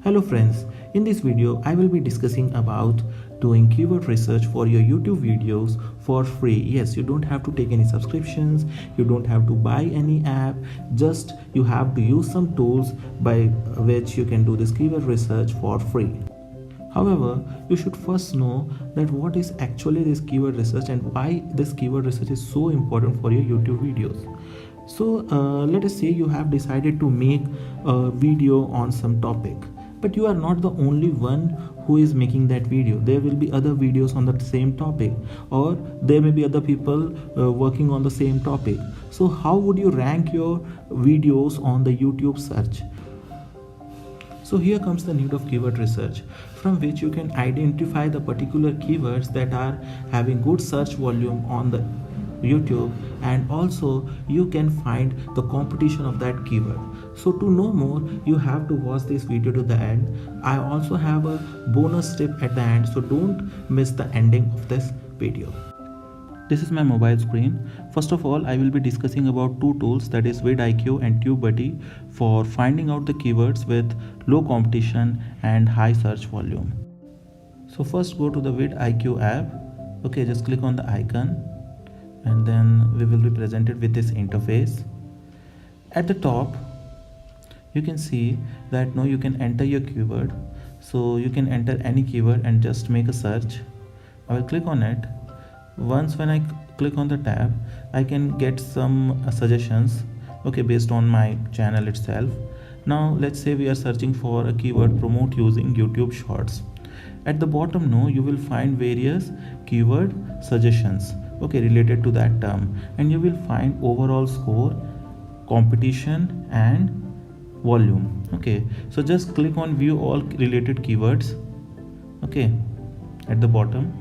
Hello friends, in this video I will be discussing about doing keyword research for your YouTube videos for free. Yes, you don't have to take any subscriptions, you don't have to buy any app, just you have to use some tools by which you can do this keyword research for free. However, you should first know that what is actually this keyword research and why this keyword research is so important for your YouTube videos. So let us say you have decided to make a video on some topic, but you are not the only one who is making that video. There will be other videos on the same topic, or there may be other people working on the same topic. So how would you rank your videos on the YouTube search? So here comes the need of keyword research, from which you can identify the particular keywords that are having good search volume on the YouTube, and also you can find the competition of that keyword. So to know more, you have to watch this video to the end. I also have a bonus tip at the end, so don't miss the ending of this video. This is my mobile screen. First of all, I will be discussing about two tools, that is vidIQ and TubeBuddy, for finding out the keywords with low competition and high search volume. So first go to the vidIQ app. Okay, just click on the icon and then we will be presented with this interface. At the top, you can see that now you can enter your keyword. So you can enter any keyword and just make a search. I will click on it. Once when I click on the tab, I can get some suggestions, okay, based on my channel itself. Now let's say we are searching for a keyword promote using YouTube Shorts. At the bottom now you will find various keyword suggestions, okay, related to that term, and you will find overall score, competition and volume. Okay, so just click on view all related keywords. Okay, at the bottom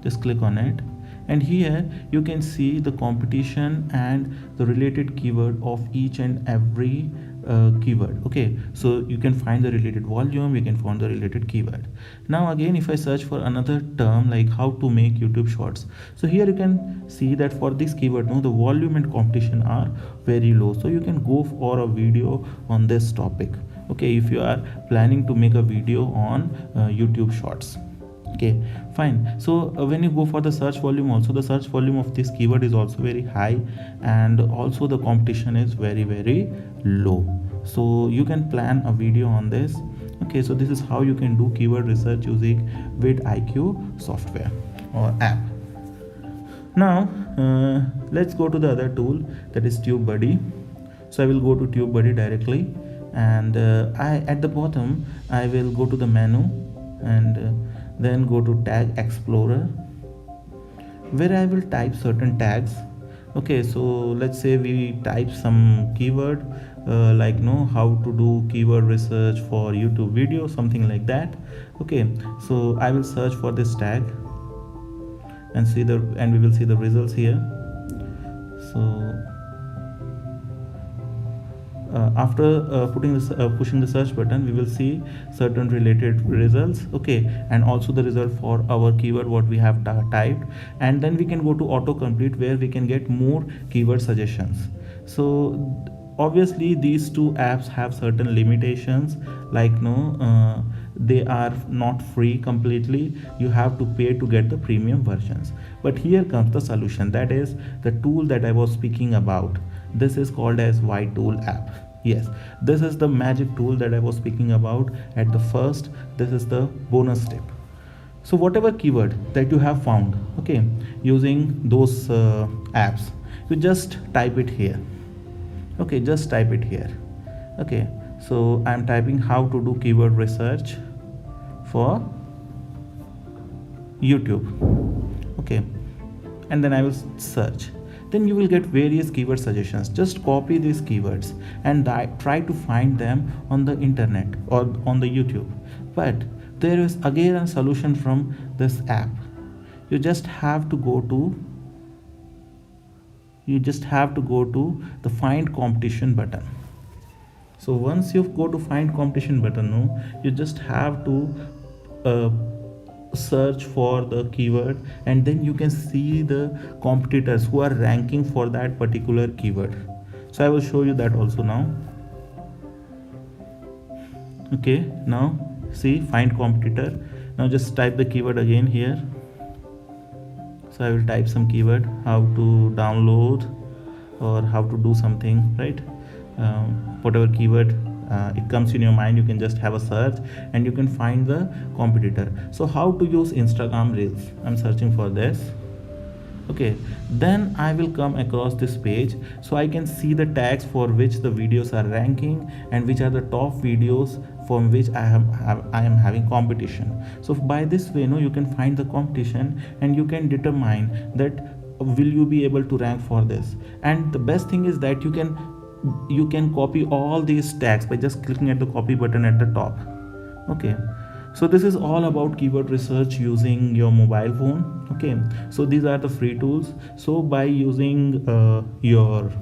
just click on it, and here you can see the competition and the related keyword of each and every keyword. Okay, so you can find the related volume, you can find the related keyword. Now again, if I search for another term like how to make YouTube Shorts, so here you can see that for this keyword no, the volume and competition are very low, so you can go for a video on this topic. Okay, if you are planning to make a video on YouTube Shorts. Okay, fine. So when you go for the search volume, also the search volume of this keyword is also very high, and also the competition is very low. So you can plan a video on this. Okay, so this is how you can do keyword research using vidIQ software or app. Now let's go to the other tool, that is TubeBuddy. So I will go to TubeBuddy directly, and at the bottom I will go to the menu and then go to Tag Explorer, where I will type certain tags. Okay, so let's say we type some keyword like how to do keyword research for YouTube video, something like that. Okay, so I will search for this tag and we will see the results here. So after pushing the search button, we will see certain related results. Okay, and also the result for our keyword what we have typed, and then we can go to autocomplete, where we can get more keyword suggestions. So obviously these two apps have certain limitations, like they are not free completely, you have to pay to get the premium versions. But here comes the solution, that is the tool that I was speaking about. This is called as YTool app. Yes, this is the magic tool that I was speaking about at the first. This is the bonus tip. So whatever keyword that you have found, okay, using those apps, you just type it here. Okay, just type it here. Okay, so I'm typing how to do keyword research for YouTube. Okay, and then I will search. Then you will get various keyword suggestions. Just copy these keywords and try to find them on the internet or on the YouTube. But there is again a solution from this app. You just have to go to the find competition button. So once you go to find competition button, you just have to search for the keyword, and then you can see the competitors who are ranking for that particular keyword. So I will show you that also now. Okay, now see, find competitor. Now just type the keyword again here. So I will type some keyword, how to download or how to do something, right? Whatever keyword it comes in your mind, you can just have a search and you can find the competitor. So how to use Instagram Reels, I'm searching for this. Okay, then I will come across this page, so I can see the tags for which the videos are ranking and which are the top videos from which I am having competition. So by this way, you can find the competition and you can determine that will you be able to rank for this. And the best thing is that you can copy all these tags by just clicking at the copy button at the top. Okay, so this is all about keyword research using your mobile phone. Okay, so these are the free tools. So by using your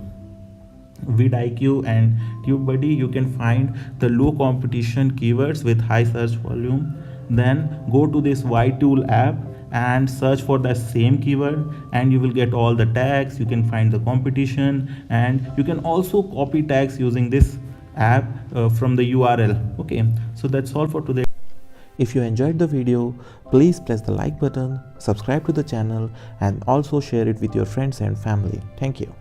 vidIQ and TubeBuddy, you can find the low competition keywords with high search volume. Then go to this YTool app and search for the same keyword and you will get all the tags. You can find the competition and you can also copy tags using this app from the URL. Okay, so that's all for today. If you enjoyed the video, please press the like button, subscribe to the channel and also share it with your friends and family. Thank you.